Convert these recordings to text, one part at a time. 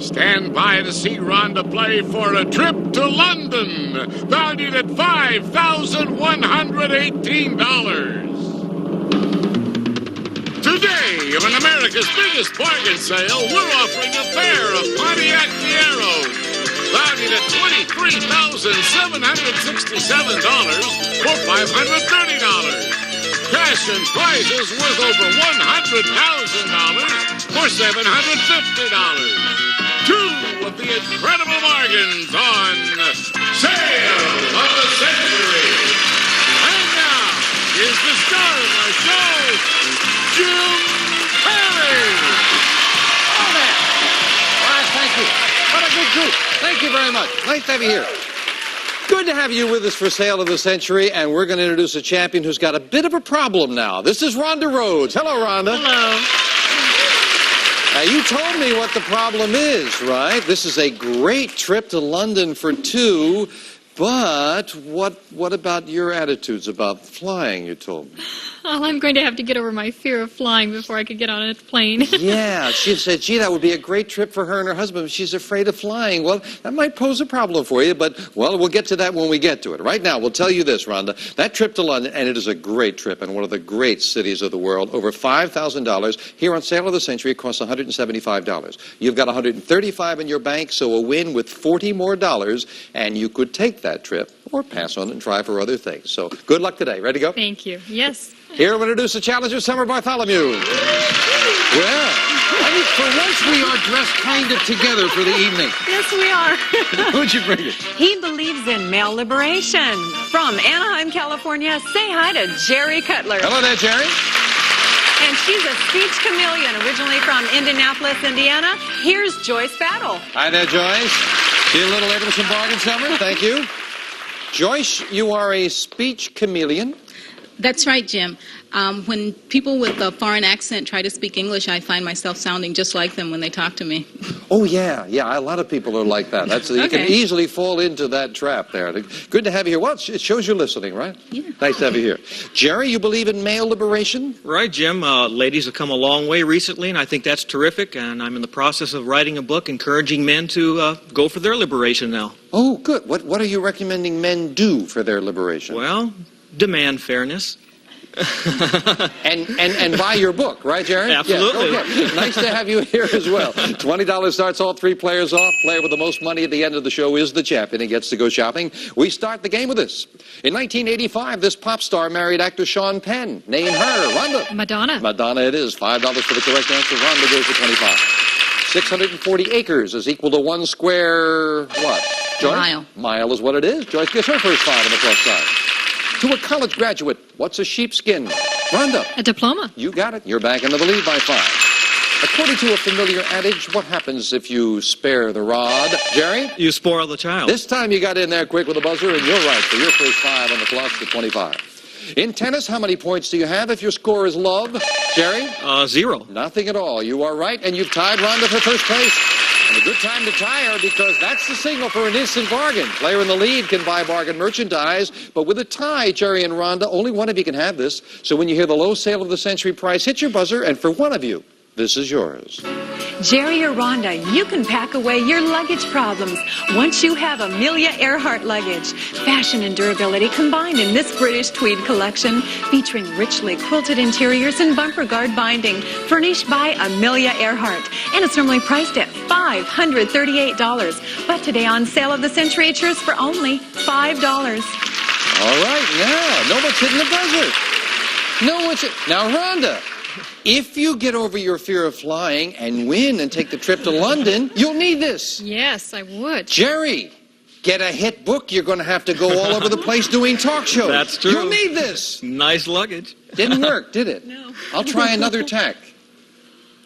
Stand by to see Rhonda play for a trip to London, valued at $5,118. Today, on America's biggest bargain sale, we're offering a pair of Pontiac Fieros, valued at $23,767 for $530. Cash and prizes worth over $100,000 for $750. Two of the incredible bargains on Sale of the Century. And now, is the star of our show, Jim Perry. Oh, man. All right, thank you. What a good group. Thank you very much. Nice to have you here. Good to have you with us for Sale of the Century, and we're going to introduce a champion who's got a bit of a problem now. This is Rhonda Roads. Hello, Rhonda. Hello. Now, you told me what the problem is, right? This is a great trip to London for two, but what about your attitudes about flying, you told me? Well, I'm going to have to get over my fear of flying before I could get on a plane. Yeah, she said, gee, that would be a great trip for her and her husband, but she's afraid of flying. Well, that might pose a problem for you, but, well, we'll get to that when we get to it. Right now, we'll tell you this, Rhonda. That trip to London, and it is a great trip in one of the great cities of the world, over $5,000. Here on Sale of the Century, it costs $175. You've got $135 in your bank, so a win with $40 more, and you could take that trip or pass on and try for other things. So good luck today. Ready to go? Thank you. Yes. Here we'll introduce the challenger, Summer Bartholomew. Well, I mean, for once we are dressed kind of together for the evening. Yes, we are. Who'd you bring it? He believes in male liberation. From Anaheim, California, say hi to Jerry Cutler. Hello there, Jerry. And she's a speech chameleon, originally from Indianapolis, Indiana. Here's Joyce Battle. Hi there, Joyce. See you a little later with some bargain, Summer. Thank you. Joyce, you are a speech chameleon. That's right, Jim. When people with a foreign accent try to speak English, I find myself sounding just like them when they talk to me. Oh, yeah. Yeah, a lot of people are like that. That's, you can easily fall into that trap there. Good to have you here. Well, it shows you're listening, right? Yeah. Nice to have you here. Jerry, you believe in male liberation? Right, Jim. Ladies have come a long way recently, and I think that's terrific. And I'm in the process of writing a book encouraging men to go for their liberation now. Oh, good. What are you recommending men do for their liberation? Well, demand fairness. and buy your book, right, Jerry? Absolutely. Yeah, okay. Nice to have you here as well. $20 starts all three players off. Player with the most money at the end of the show is the champion. He gets to go shopping. We start the game with this. In 1985, this pop star married actor Sean Penn. Name her. Rhonda. Madonna. Madonna it is. $5 for the correct answer. Rhonda goes to 25. 640 acres is equal to 1 square, what? Joyce? Mile. Mile is what it is. Joyce gets her first 5 on the plus side. To a college graduate, what's a sheepskin? Rhonda. A diploma. You got it. You're back into the lead by 5. According to a familiar adage, what happens if you spare the rod? Jerry? You spoil the child. This time you got in there quick with a buzzer, and you're right for your first 5 on the plus to 25. In tennis, how many points do you have if your score is love? Jerry? 0. Nothing at all. You are right, and you've tied Rhonda for first place. And a good time to tie her because that's the signal for an instant bargain. Player in the lead can buy bargain merchandise, but with a tie, Jerry and Rhonda, only one of you can have this. So when you hear the low Sale of the Century price, hit your buzzer, and for one of you, this is yours. Jerry or Rhonda, you can pack away your luggage problems once you have Amelia Earhart luggage. Fashion and durability combined in this British tweed collection, featuring richly quilted interiors and bumper guard binding, furnished by Amelia Earhart. And it's normally priced at $538. But today on Sale of the Century, it's yours for only $5. All right, now, no one's hitting the buzzer. No one's now, Rhonda. If you get over your fear of flying and win and take the trip to London, you'll need this. Yes, I would. Jerry, get a hit book. You're going to have to go all over the place doing talk shows. That's true. You'll need this. Nice luggage. Didn't work, did it? No. I'll try another tack.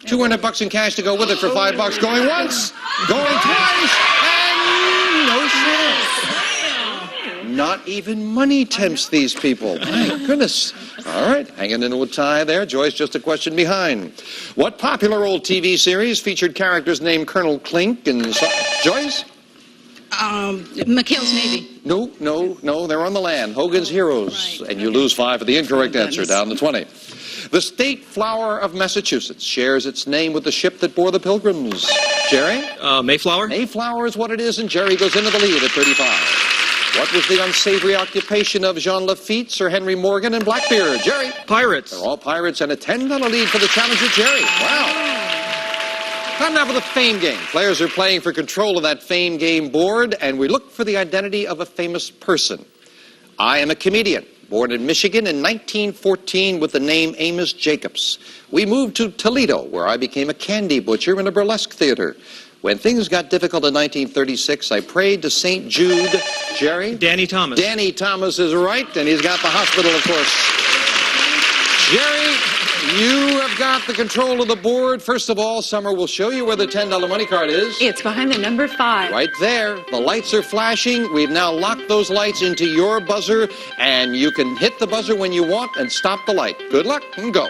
$200 in cash to go with it for $5. Going once, going twice, and no chance. Not even money tempts these people. My goodness. All right, hanging into a tie there. Joyce, just a question behind. What popular old TV series featured characters named Colonel Klink and... Joyce? McHale's Navy. No, they're on the land. Hogan's Heroes. Right. And you lose 5 for the incorrect answer, down to 20. The state flower of Massachusetts shares its name with the ship that bore the Pilgrims. Jerry? Mayflower? Mayflower is what it is, and Jerry goes into the lead at 35. What was the unsavory occupation of Jean Lafitte, Sir Henry Morgan, and Blackbeard? Jerry? Pirates. They're all pirates, and a $10 lead for the challenger, Jerry. Wow. Time now for the Fame Game. Players are playing for control of that Fame Game board, and we look for the identity of a famous person. I am a comedian, born in Michigan in 1914 with the name Amos Jacobs. We moved to Toledo, where I became a candy butcher in a burlesque theater. When things got difficult in 1936, I prayed to St. Jude. Jerry? Danny Thomas. Danny Thomas is right, and he's got the hospital, of course. Jerry, you have got the control of the board. First of all, Summer will show you where the $10 money card is. It's behind the number 5. Right there. The lights are flashing. We've now locked those lights into your buzzer, and you can hit the buzzer when you want and stop the light. Good luck and go.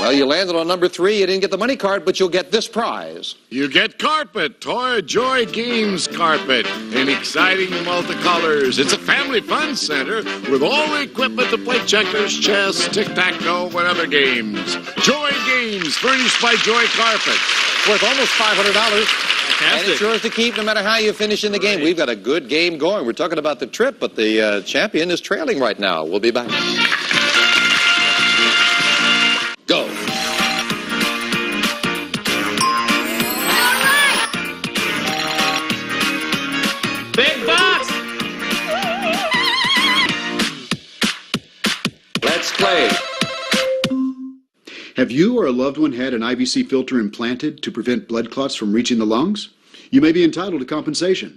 Well, you landed on number 3. You didn't get the money card, but you'll get this prize. You get carpet, Toy Joy Games carpet in exciting multicolors. It's a family fun center with all the equipment to play checkers, chess, tic-tac-toe, and other games. Joy Games, furnished by Joy Carpet. Worth almost $500. Fantastic. And it's yours to keep no matter how you finish in the game. We've got a good game going. We're talking about the trip, but the champion is trailing right now. We'll be back. Go. Big box! Let's play. Have you or a loved one had an IVC filter implanted to prevent blood clots from reaching the lungs? You may be entitled to compensation.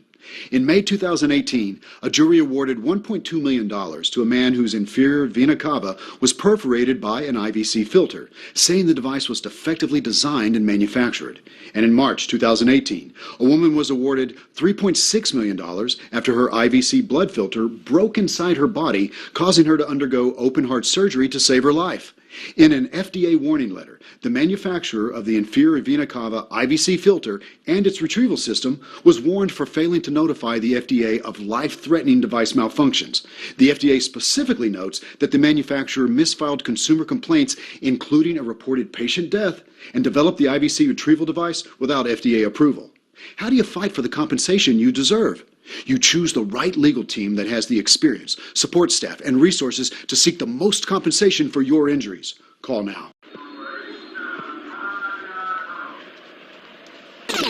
In May 2018, a jury awarded $1.2 million to a man whose inferior vena cava was perforated by an IVC filter, saying the device was defectively designed and manufactured. And in March 2018, a woman was awarded $3.6 million after her IVC blood filter broke inside her body, causing her to undergo open-heart surgery to save her life. In an FDA warning letter, the manufacturer of the inferior vena cava IVC filter and its retrieval system was warned for failing to notify the FDA of life-threatening device malfunctions. The FDA specifically notes that the manufacturer misfiled consumer complaints, including a reported patient death, and developed the IVC retrieval device without FDA approval. How do you fight for the compensation you deserve? You choose the right legal team that has the experience, support staff, and resources to seek the most compensation for your injuries. Call now.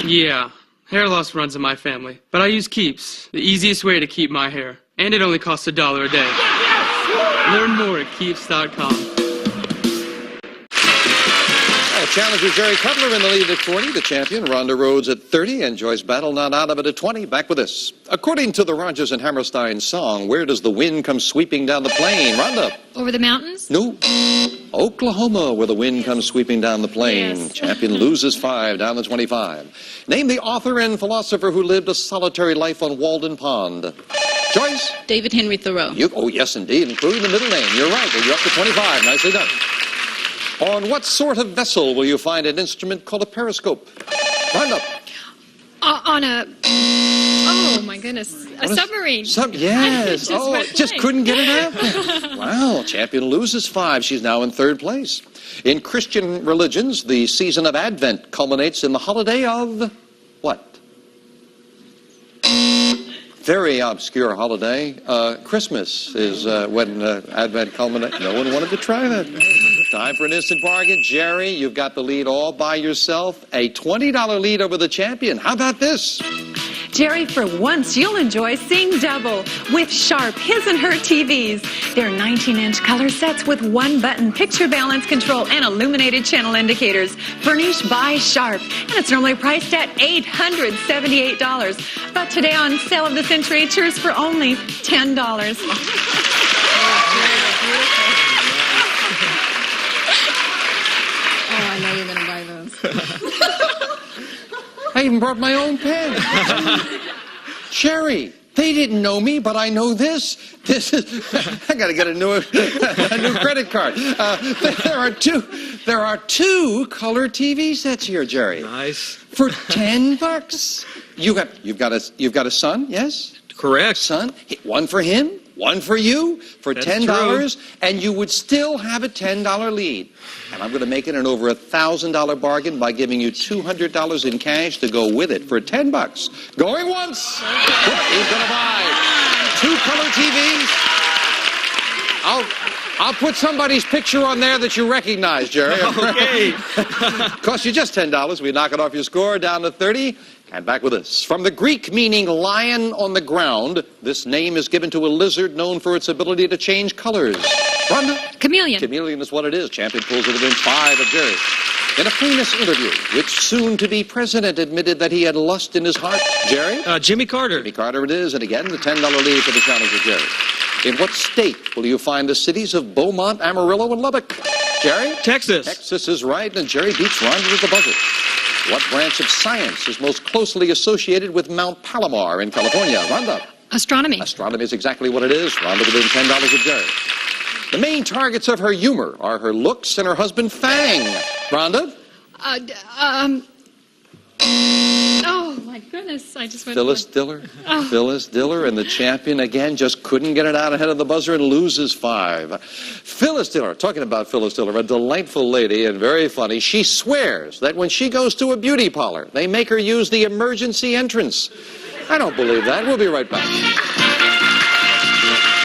Yeah, hair loss runs in my family, but I use Keeps, the easiest way to keep my hair, and it only costs $1 a day. Learn more at Keeps.com. Challenger Jerry Cutler in the lead at 40. The champion, Rhonda Roads at 30. And Joyce Battle not out of it at 20. Back with this. According to the Rodgers and Hammerstein song, where does the wind come sweeping down the plain? Rhonda. Over the mountains? No. Oklahoma, where the wind comes sweeping down the plain. Yes. Champion loses 5, down to 25. Name the author and philosopher who lived a solitary life on Walden Pond. Joyce? David Henry Thoreau. Oh, yes, indeed, including the middle name. You're right. You're up to 25. Nicely done. On what sort of vessel will you find an instrument called a periscope? Round up. On a... Oh, my goodness. A submarine. Yes. Just couldn't get it out. Wow. Champion loses 5. She's now in 3rd place. In Christian religions, the season of Advent culminates in the holiday of what? Very obscure holiday. Christmas is when Advent culminates. No one wanted to try that. Time for an instant bargain. Jerry, you've got the lead all by yourself. A $20 lead over the champion. How about this? Jerry, for once you'll enjoy seeing double with Sharp His and Her TVs. They're 19-inch color sets with 1-button picture balance control and illuminated channel indicators, furnished by Sharp. And it's normally priced at $878. But today on Sale of the Century, cheers for only $10. Oh, I know you're going to buy those. I even brought my own pen. Jerry, they didn't know me, but I know this. This is. I got to get a new credit card. There are two color TV sets here, Jerry. Nice. For $10. You've got a son, yes? Correct. Son, one for him One for you for That's $10, and you would still have a $10 lead. And I'm going to make it an over $1,000 bargain by giving you $200 in cash to go with it for $10. Going once. Who's going to buy 2 color TVs? I'll put somebody's picture on there that you recognize, Jerry. Okay. Cost you just $10. We knock it off your score down to 30. And back with us. From the Greek meaning lion on the ground, this name is given to a lizard known for its ability to change colors. Rhonda? Chameleon. Chameleon is what it is. Champion pulls it within 5 of Jerry. In a famous interview, which soon-to-be president admitted that he had lust in his heart. Jerry? Jimmy Carter. Jimmy Carter it is. And again, the $10 lead for the challenger, Jerry. In what state will you find the cities of Beaumont, Amarillo, and Lubbock? Jerry? Texas. Texas is right, and Jerry beats Rhonda with the buzzer. What branch of science is most closely associated with Mount Palomar in California? Rhonda? Astronomy. Astronomy is exactly what it is. Rhonda within $10 of Jerry. The main targets of her humor are her looks and her husband, Fang. Rhonda? Oh, my goodness. I just went... Phyllis Diller. Oh. Phyllis Diller, and the champion again just couldn't get it out ahead of the buzzer and loses 5. Phyllis Diller, talking about Phyllis Diller, a delightful lady and very funny. She swears that when she goes to a beauty parlor, they make her use the emergency entrance. I don't believe that. We'll be right back.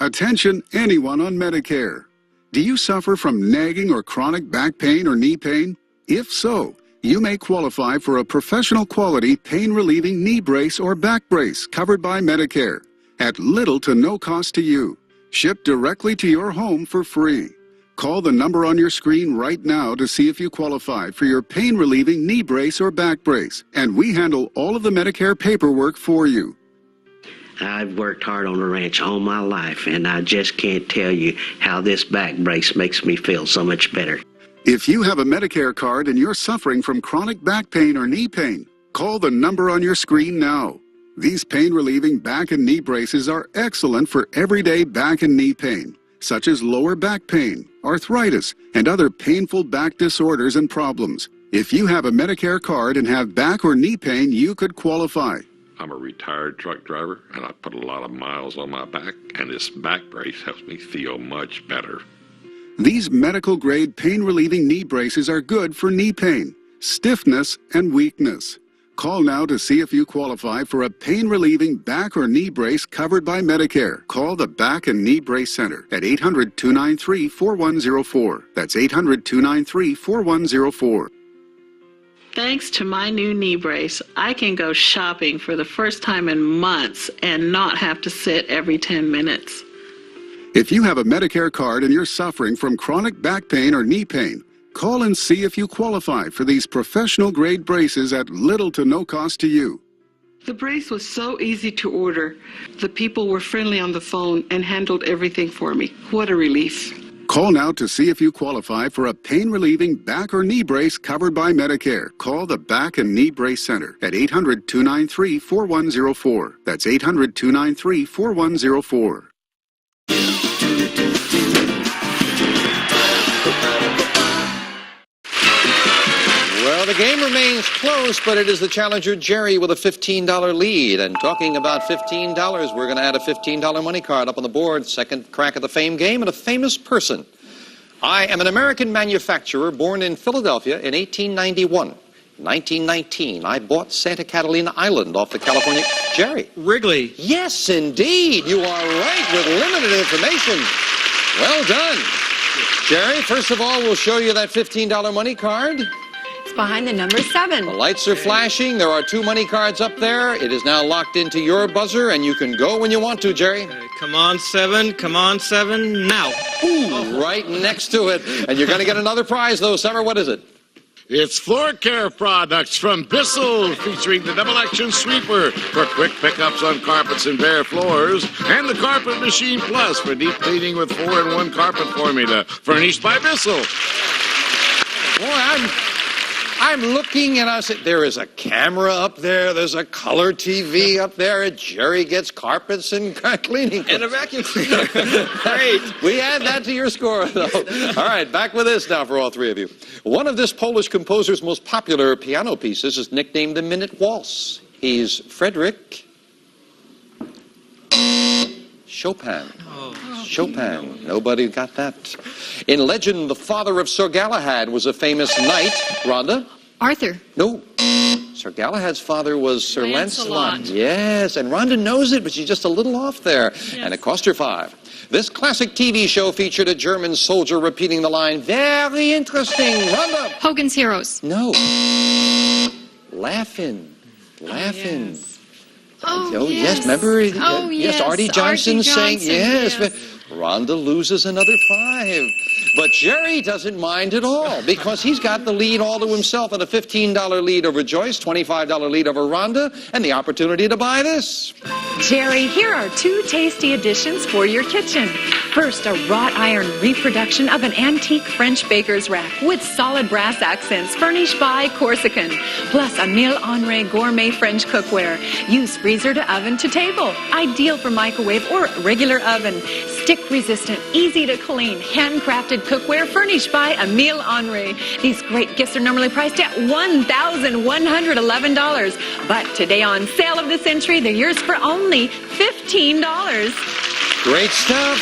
Attention, anyone on Medicare. Do you suffer from nagging or chronic back pain or knee pain? If so, you may qualify for a professional quality pain-relieving knee brace or back brace covered by Medicare at little to no cost to you. Shipped directly to your home for free. Call the number on your screen right now to see if you qualify for your pain-relieving knee brace or back brace, and we handle all of the Medicare paperwork for you. I've worked hard on the ranch all my life, and I just can't tell you how this back brace makes me feel so much better. If you have a Medicare card and you're suffering from chronic back pain or knee pain, call the number on your screen now. These pain-relieving back and knee braces are excellent for everyday back and knee pain, such as lower back pain, arthritis, and other painful back disorders and problems. If you have a Medicare card and have back or knee pain, you could qualify. I'm a retired truck driver, and I put a lot of miles on my back, and this back brace helps me feel much better. These medical-grade pain-relieving knee braces are good for knee pain, stiffness, and weakness. Call now to see if you qualify for a pain-relieving back or knee brace covered by Medicare. Call the Back and Knee Brace Center at 800-293-4104. That's 800-293-4104. Thanks to my new knee brace, I can go shopping for the first time in months and not have to sit every 10 minutes. If you have a Medicare card and you're suffering from chronic back pain or knee pain, call and see if you qualify for these professional-grade braces at little to no cost to you. The brace was so easy to order. The people were friendly on the phone and handled everything for me. What a relief. Call now to see if you qualify for a pain-relieving back or knee brace covered by Medicare. Call the Back and Knee Brace Center at 800-293-4104. That's 800-293-4104. Well, the game remains close, but it is the challenger, Jerry, with a $15 lead. And talking about $15, we're going to add a $15 money card up on the board. Second crack at the fame game and a famous person. I am an American manufacturer born in Philadelphia in 1891. In 1919, I bought Santa Catalina Island off the California... Jerry. Wrigley. Yes, indeed. You are right with limited information. Well done. Jerry, first of all, we'll show you that $15 money card. It's behind the number 7. The lights are flashing. There are 2 money cards up there. It is now locked into your buzzer, and you can go when you want to, Jerry. Come on, 7. Come on, 7. Now. Ooh, right next to it. And you're going to get another prize, though. Summer, what is it? It's floor care products from Bissell, featuring the double action sweeper for quick pickups on carpets and bare floors, and the Carpet Machine Plus for deep cleaning with 4-in-1 carpet formula, furnished by Bissell. Boy, I'm looking and I said, there is a camera up there, there's a color TV up there, and Jerry gets carpets and cleaning. And a vacuum cleaner. Great. We add that to your score, though. All right, back with this now for all 3 of you. One of this Polish composer's most popular piano pieces is nicknamed the Minute Waltz. He's Frederick Chopin. Chopin. Nobody got that. In legend, the father of Sir Galahad was a famous knight. Rhonda? Arthur. No. Sir Galahad's father was Sir Lancelot. Yes, and Rhonda knows it, but she's just a little off there. Yes. And it cost her 5. This classic TV show featured a German soldier repeating the line, very interesting. Rhonda. Hogan's Heroes. No. Laughing. Laughing. Oh, yes. Remember? Yes. Artie Johnson saying, yes. Yes. Rhonda loses another 5. But Jerry doesn't mind at all because he's got the lead all to himself and a $15 lead over Joyce, $25 lead over Rhonda, and the opportunity to buy this. Jerry, here are 2 tasty additions for your kitchen. First, a wrought iron reproduction of an antique French baker's rack with solid brass accents furnished by Corsican. Plus, a Mille Henri gourmet French cookware. Use freezer to oven to table. Ideal for microwave or regular oven. Stick-resistant, easy-to-clean, handcrafted cookware furnished by Emile Henry. These great gifts are normally priced at $1,111. But today on Sale of the Century, they're yours for only $15. Great stuff.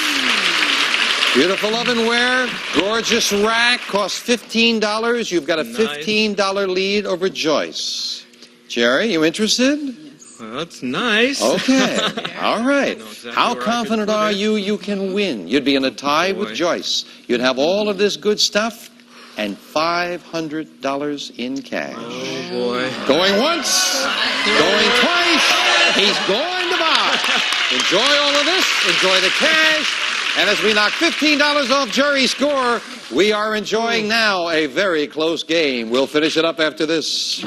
Beautiful ovenware. Gorgeous rack. Costs $15. You've got a $15 lead over Joyce. Jerry, you interested? Well, that's nice. Okay. All right. How confident are you can win? You'd be in a tie with Joyce. You'd have all of this good stuff and $500 in cash. Oh, boy. Going once. Going twice. He's going to buy. Enjoy all of this. Enjoy the cash. And as we knock $15 off Jerry's score, we are enjoying now a very close game. We'll finish it up after this.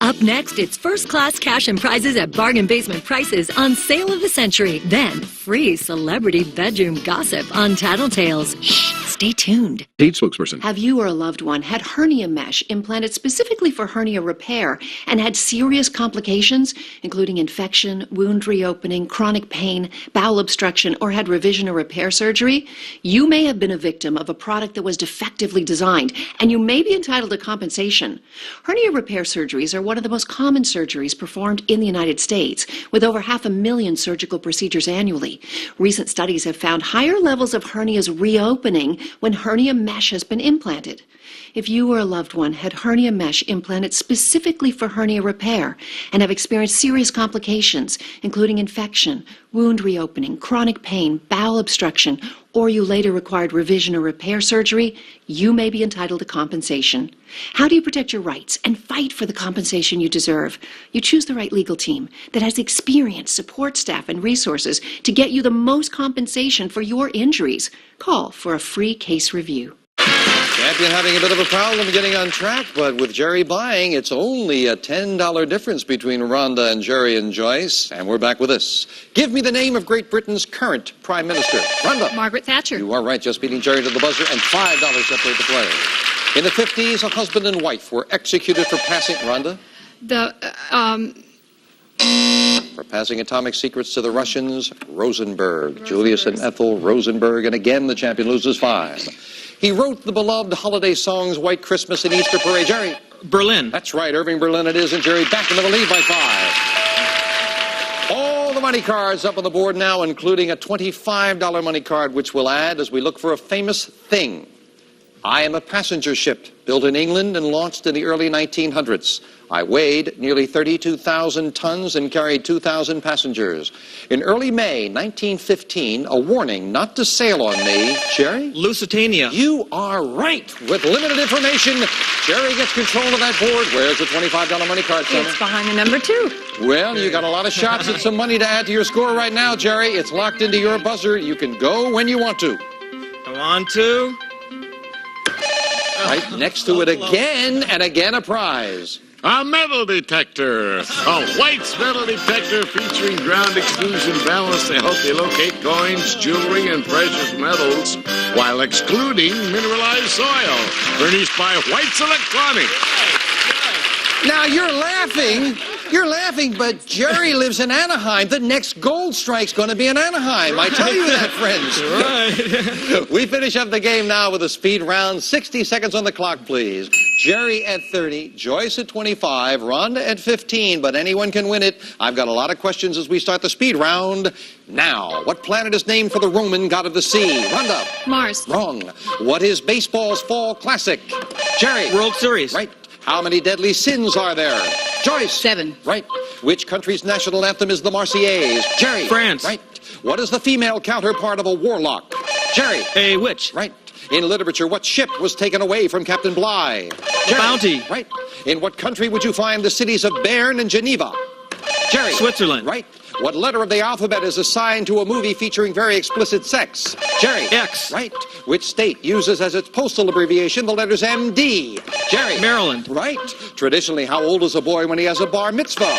Up next, it's first-class cash and prizes at bargain basement prices on Sale of the Century. Then, free celebrity bedroom gossip on Tattletales. Shh, stay tuned. Paid spokesperson. Have you or a loved one had hernia mesh implanted specifically for hernia repair and had serious complications, including infection, wound reopening, chronic pain, bowel obstruction, or had revision or repair surgery? You may have been a victim of a product that was defectively designed, and you may be entitled to compensation. Hernia repair surgeries are one of the most common surgeries performed in the United States, with over 500,000 surgical procedures annually. Recent studies have found higher levels of hernias reopening when hernia mesh has been implanted. If you or a loved one had hernia mesh implanted specifically for hernia repair and have experienced serious complications, including infection, wound reopening, chronic pain, bowel obstruction, or you later required revision or repair surgery, you may be entitled to compensation. How do you protect your rights and fight for the compensation you deserve? You choose the right legal team that has experience, support staff, and resources to get you the most compensation for your injuries. Call for a free case review. Champion having a bit of a problem getting on track, but with Jerry buying, it's only a $10 difference between Rhonda and Jerry and Joyce. And we're back with this. Give me the name of Great Britain's current Prime Minister. Rhonda. Margaret Thatcher. You are right, just beating Jerry to the buzzer, and $5 separate the players. In the 50s, a husband and wife were executed for passing, Rhonda? For passing atomic secrets to the Russians, Rosenberg. Julius and Ethel Rosenberg, and again the champion loses 5. He wrote the beloved holiday songs White Christmas and Easter Parade. Jerry. Berlin. That's right, Irving Berlin it is, and Jerry back into the lead by 5. All the money cards up on the board now, including a $25 money card, which we'll add as we look for a famous thing. I am a passenger ship built in England and launched in the early 1900s. I weighed nearly 32,000 tons and carried 2,000 passengers. In early May 1915, a warning not to sail on me. Jerry? Lusitania. You are right. With limited information, Jerry gets control of that board. Where's the $25 money card, Summer? It's behind the number 2. Well, you got a lot of shots at some money to add to your score right now, Jerry. It's locked into your buzzer. You can go when you want to. I want to. Right next to it again, and again a prize. A metal detector. A White's metal detector featuring ground exclusion balance to help you locate coins, jewelry, and precious metals while excluding mineralized soil. Furnished by White's Electronics. Now you're laughing, You're laughing, but Jerry lives in Anaheim. The next Gold Strike's going to be in Anaheim. I tell you that, friends. Right. We finish up the game now with a speed round. 60 seconds on the clock, please. Jerry at 30, Joyce at 25, Rhonda at 15, but anyone can win it. I've got a lot of questions as we start the speed round now. What planet is named for the Roman god of the sea? Rhonda. Mars. Wrong. What is baseball's fall classic? Jerry. World Series. Right. How many deadly sins are there? Joyce. 7. Right. Which country's national anthem is the Marseillaise? Jerry. France. Right. What is the female counterpart of a warlock? Jerry. A witch. Right. In literature, what ship was taken away from Captain Bligh? Jerry. Bounty. Right. In what country would you find the cities of Bern and Geneva? Jerry. Switzerland. Right. What letter of the alphabet is assigned to a movie featuring very explicit sex? Jerry. X. Right. Which state uses as its postal abbreviation the letters MD? Jerry. Maryland. Right. Traditionally, how old is a boy when he has a bar mitzvah?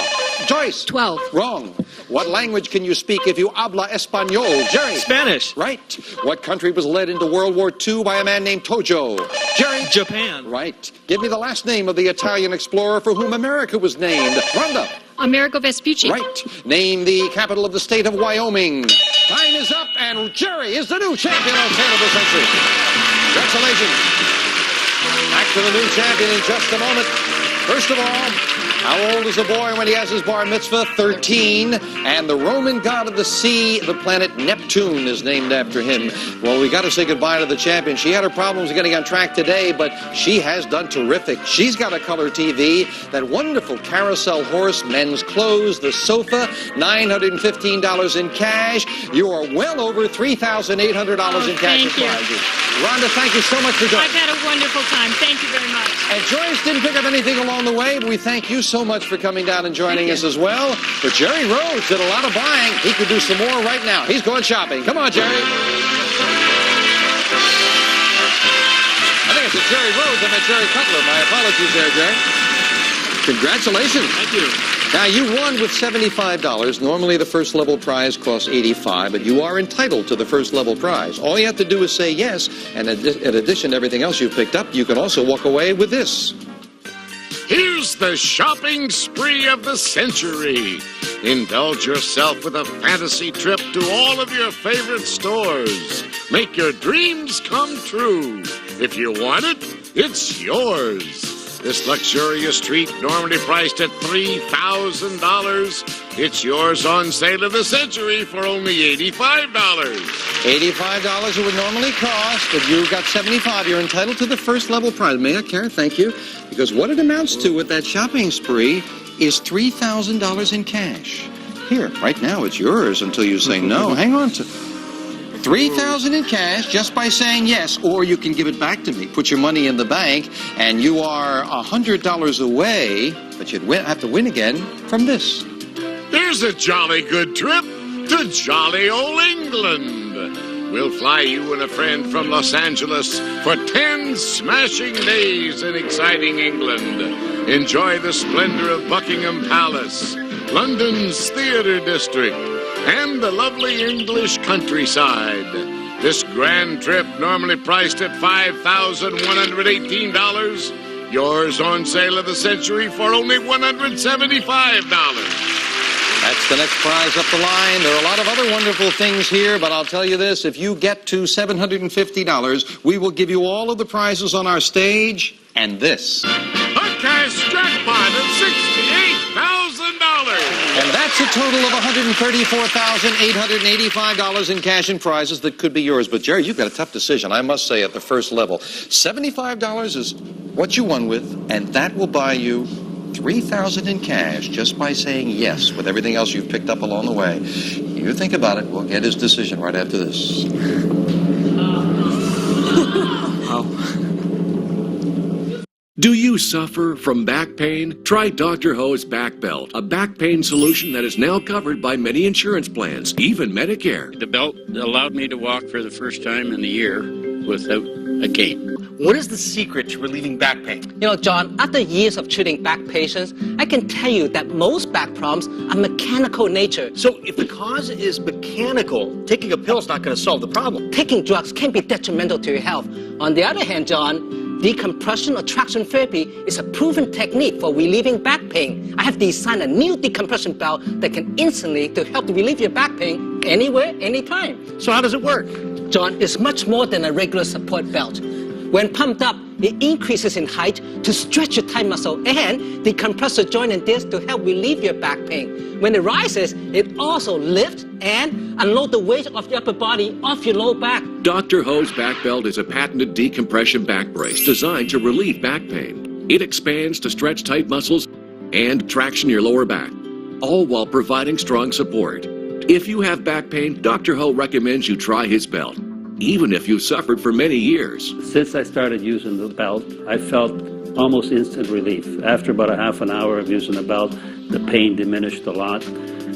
Joyce. 12. Wrong. What language can you speak if you habla español? Jerry. Spanish. Right. What country was led into World War II by a man named Tojo? Jerry. Japan. Right. Give me the last name of the Italian explorer for whom America was named. Rhonda. Amerigo Vespucci. Right. Name the capital of the state of Wyoming. Time is up, and Jerry is the new champion on Tale of the Century. Congratulations. Back to the new champion in just a moment. First of all, how old is a boy when he has his bar mitzvah? 13. And the Roman god of the sea, the planet Neptune, is named after him. Well, we got to say goodbye to the champion. She had her problems getting on track today, but she has done terrific. She's got a color TV, that wonderful carousel horse, men's clothes, the sofa, $915 in cash. You are well over $3,800 in cash and prizes. Rhonda, thank you so much for joining. I've had a wonderful time. Thank you very much. And Joyce didn't pick up anything along the way, but we thank you so much for coming down and joining us as well. But Jerry Rhodes did a lot of buying. He could do some more right now. He's going shopping. Come on, Jerry. I think it's a Jerry Rhodes. I meant Jerry Cutler. My apologies there, Jerry. Congratulations. Thank you. Now, you won with $75. Normally, the first level prize costs $85, but you are entitled to the first level prize. All you have to do is say yes, and in addition to everything else you've picked up, you can also walk away with this. Here's the shopping spree of the century. Indulge yourself with a fantasy trip to all of your favorite stores. Make your dreams come true. If you want it, it's yours. This luxurious treat, normally priced at $3,000, it's yours on sale of the century for only $85. $85 it would normally cost, but you got $75. You're entitled to the first level prize. May I, Karen? Thank you. Because what it amounts to with that shopping spree is $3,000 in cash. Here, right now, it's yours until you say no. Hang on to $3,000 in cash just by saying yes, or you can give it back to me. Put your money in the bank, and you are $100 away, but you'd have to win again from this. Here's a jolly good trip to jolly old England. We'll fly you and a friend from Los Angeles for 10 smashing days in exciting England. Enjoy the splendor of Buckingham Palace, London's theater district, and the lovely English countryside. This grand trip, normally priced at $5,118, yours on sale of the century for only $175. That's the next prize up the line. There are a lot of other wonderful things here, but I'll tell you this. If you get to $750, we will give you all of the prizes on our stage and this. A cash jackpot of $68,000. And that's a total of $134,885 in cash and prizes that could be yours. But, Jerry, you've got a tough decision, I must say, at the first level. $75 is what you won with, and that will buy you $3,000 in cash just by saying yes with everything else you've picked up along the way. You think about it. We'll get his decision right after this. Do you suffer from back pain? Try Dr. Ho's Back Belt, a back pain solution that is now covered by many insurance plans, even Medicare. The belt allowed me to walk for the first time in a year without a cane. What is the secret to relieving back pain? You know, John, after years of treating back patients, I can tell you that most back problems are mechanical in nature. So if the cause is mechanical, taking a pill is not going to solve the problem. Taking drugs can be detrimental to your health. On the other hand, John, Decompression or traction therapy is a proven technique for relieving back pain. I have designed a new decompression belt that can instantly to help to relieve your back pain anywhere, anytime. So how does it work? John, it's much more than a regular support belt. When pumped up, it increases in height to stretch your thigh muscle and decompress the joint and disc to help relieve your back pain. When it rises, it also lifts and unload the weight of your upper body off your low back. Dr. Ho's back belt is a patented decompression back brace designed to relieve back pain. It expands to stretch tight muscles and traction your lower back, all while providing strong support. If you have back pain, Dr. Ho recommends you try his belt, even if you've suffered for many years. Since I started using the belt, I felt almost instant relief. After about a half an hour of using the belt, the pain diminished a lot,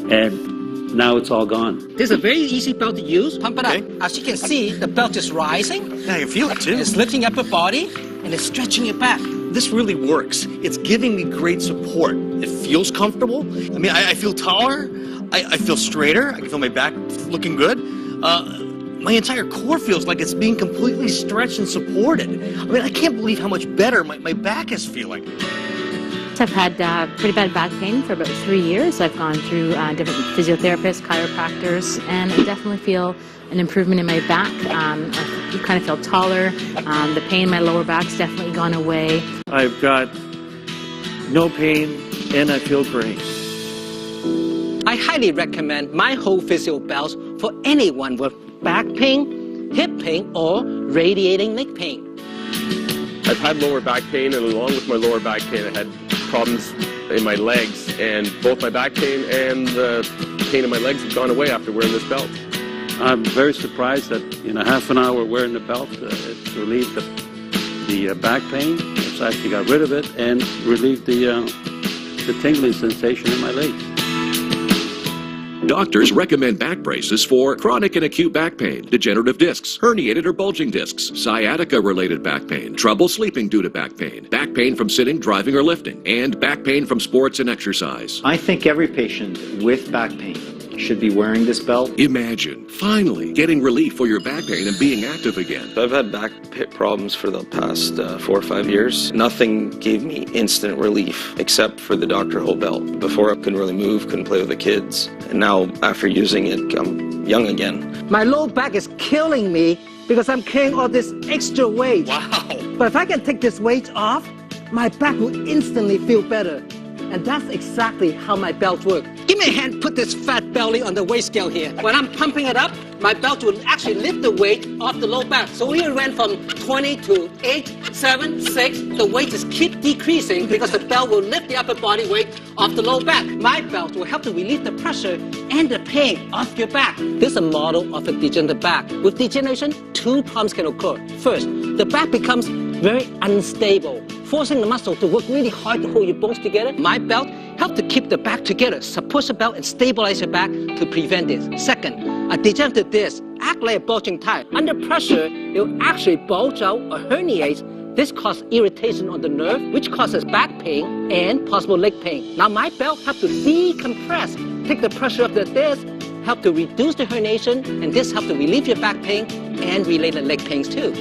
and now it's all gone. This is a very easy belt to use. Pump it up. As you can see, the belt is rising. Yeah, you feel it too. It's lifting up your body, and it's stretching your back. This really works. It's giving me great support. It feels comfortable. I mean, I feel taller. I feel straighter. I can feel my back looking good. My entire core feels like it's being completely stretched and supported. I mean, I can't believe how much better my back is feeling. I've had pretty bad back pain for about 3 years. I've gone through different physiotherapists, chiropractors, and I definitely feel an improvement in my back. I kind of feel taller. The pain in my lower back's definitely gone away. I've got no pain, and I feel great. I highly recommend my whole physio belts for anyone with back pain, hip pain, or radiating neck pain. I've had lower back pain, and along with my lower back pain, I had problems in my legs, and both my back pain and the pain in my legs have gone away after wearing this belt. I'm very surprised that in a half an hour wearing the belt, it's relieved the back pain. It's actually got rid of it and relieved the tingling sensation in my legs. Doctors recommend back braces for chronic and acute back pain, degenerative discs, herniated or bulging discs, sciatica-related back pain, trouble sleeping due to back pain from sitting, driving, or lifting, and back pain from sports and exercise. I think every patient with back pain should be wearing this belt. Imagine finally getting relief for your back pain and being active again. I've had back problems for the past 4 or 5 years. Nothing gave me instant relief except for the Dr. Ho belt. Before I couldn't really move, couldn't play with the kids. And now after using it, I'm young again. My low back is killing me because I'm carrying all this extra weight. Wow. But if I can take this weight off, my back will instantly feel better. And that's exactly how my belt works. Give me a hand, put this fat belly on the weight scale here. When I'm pumping it up, my belt will actually lift the weight off the low back. So we went from 20 to 8, 7, 6. The weight just keep decreasing because the belt will lift the upper body weight off the low back. My belt will help to relieve the pressure and the pain off your back. This is a model of a degenerative back. With degeneration, 2 problems can occur. First, the back becomes very unstable, forcing the muscle to work really hard to hold your bones together. My belt helps to keep the back together, supports the belt and stabilize your back to prevent this. Second, a degenerative disc acts like a bulging tire. Under pressure, it will actually bulge out or herniate. This causes irritation on the nerve, which causes back pain and possible leg pain. Now my belt helps to decompress, take the pressure off the disc, help to reduce the herniation, and this helps to relieve your back pain and related leg pains too.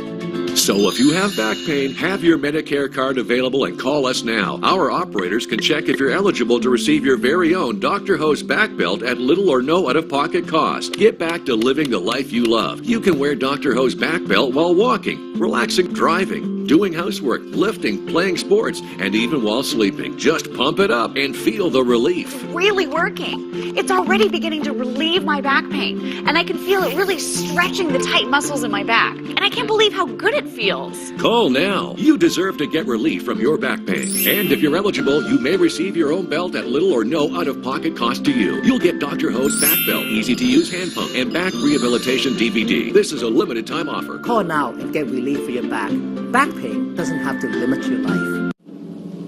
So if you have back pain, have your Medicare card available and call us now. Our operators can check if you're eligible to receive your very own Dr. Ho's back belt at little or no out-of-pocket cost. Get back to living the life you love. You can wear Dr. Ho's back belt while walking, relaxing, driving, doing housework, lifting, playing sports, and even while sleeping. Just pump it up and feel the relief. Really working. It's already beginning to relieve my back pain, and I can feel it really stretching the tight muscles in my back. And I can't believe how good it feels. Call now. You deserve to get relief from your back pain. And if you're eligible, you may receive your own belt at little or no out-of-pocket cost to you. You'll get Dr. Ho's back belt, easy-to-use hand pump, and back rehabilitation DVD. This is a limited time offer. Call now and get relief for your back. Back pain doesn't have to limit your life.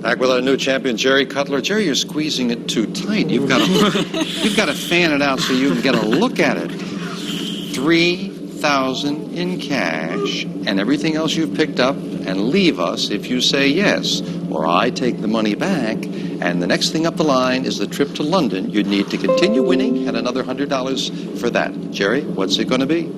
Back with our new champion, Jerry Cutler. Jerry, you're squeezing it too tight. You've got to fan it out so you can get a look at it. $3,000 in cash and everything else you've picked up, and leave us if you say yes, or I take the money back. And the next thing up the line is the trip to London. You need to continue winning and another $100 for that. Jerry, what's it going to be?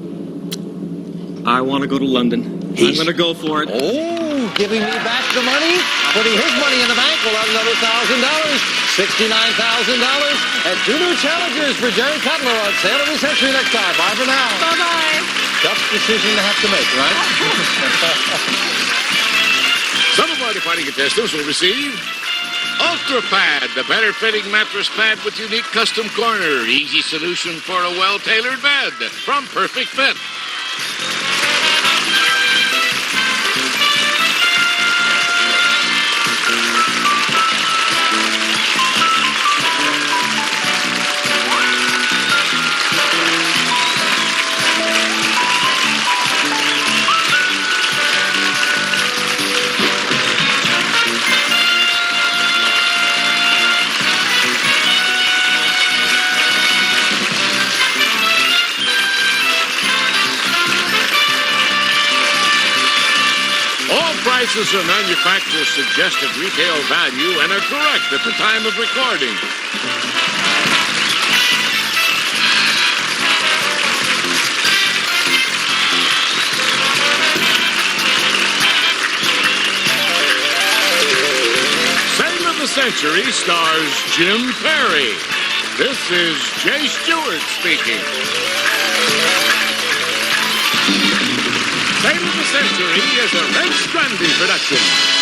I want to go to London. I'm going to go for it. Oh, giving me back the money? Putting his money in the bank will have another $1,000. $69,000. And 2 new challengers for Jerry Cutler on Sale of the Century next time. Bye for now. Bye-bye. Tough decision to have to make, right? Some of our departing contestants will receive Ultra Pad, the better fitting mattress pad with unique custom corner. Easy solution for a well-tailored bed from Perfect Fit. Prices are manufacturer's suggested retail value and are correct at the time of recording. Sale of the Century stars Jim Perry. This is Jay Stewart speaking. Sale of the Century is a Red Strandy production.